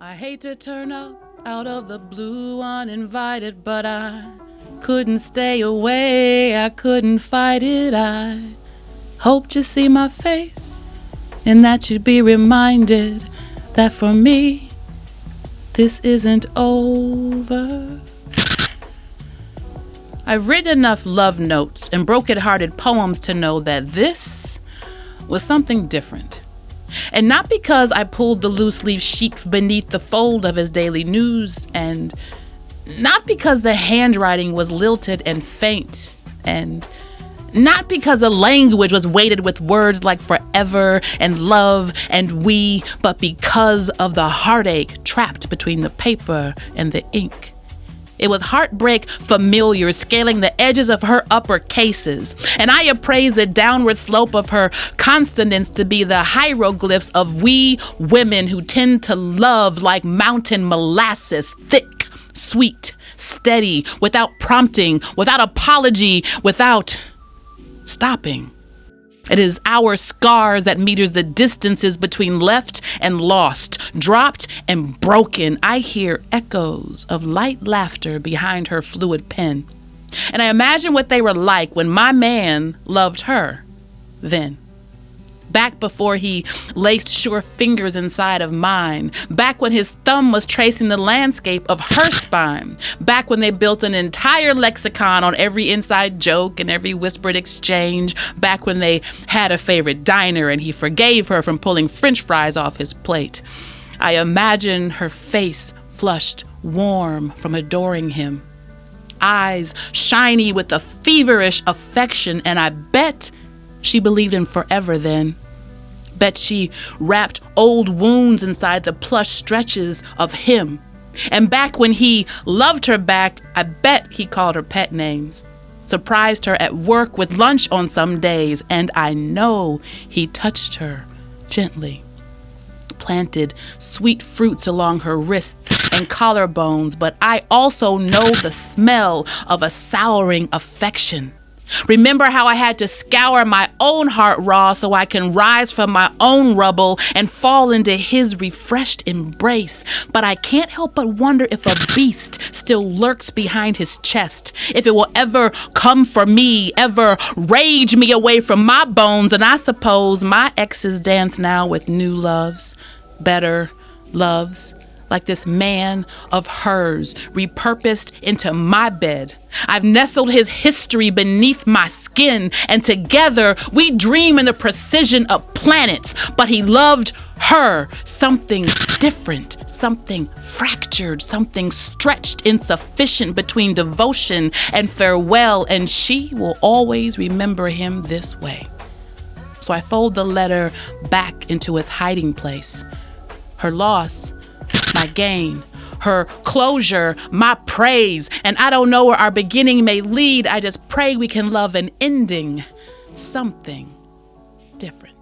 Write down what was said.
I hate to turn up out of the blue uninvited, but I couldn't stay away, I couldn't fight it. I hoped you'd see my face and that you'd be reminded that for me, this isn't over. I've written enough love notes and broken-hearted poems to know that this was something different. And not because I pulled the loose-leaf sheet beneath the fold of his daily news, and not because the handwriting was lilted and faint, and not because the language was weighted with words like forever and love and we, but because of the heartache trapped between the paper and the ink. It was heartbreak familiar, scaling the edges of her upper cases. And I appraised the downward slope of her consonants to be the hieroglyphs of we women who tend to love like mountain molasses, thick, sweet, steady, without prompting, without apology, without stopping. It is our scars that meters the distances between left and lost, dropped and broken. I hear echoes of light laughter behind her fluid pen. And I imagine what they were like when my man loved her then. Back before he laced sure fingers inside of mine. Back when his thumb was tracing the landscape of her spine. Back when they built an entire lexicon on every inside joke and every whispered exchange. Back when they had a favorite diner and he forgave her from pulling French fries off his plate. I imagine her face flushed warm from adoring him. Eyes shiny with a feverish affection, and I bet she believed in forever then. Bet she wrapped old wounds inside the plush stretches of him. And back when he loved her back, I bet he called her pet names. Surprised her at work with lunch on some days, and I know he touched her gently. Planted sweet fruits along her wrists and collarbones, but I also know the smell of a souring affection. Remember how I had to scour my own heart raw so I can rise from my own rubble and fall into his refreshed embrace. But I can't help but wonder if a beast still lurks behind his chest, if it will ever come for me, ever rage me away from my bones. And I suppose my exes dance now with new loves, better loves, like this man of hers, repurposed into my bed. I've nestled his history beneath my skin, and together we dream in the precision of planets. But he loved her, something different, something fractured, something stretched insufficient between devotion and farewell, and she will always remember him this way. So I fold the letter back into its hiding place. Her loss, my gain. Her closure, my praise. And I don't know where our beginning may lead. I just pray we can love an ending, something different.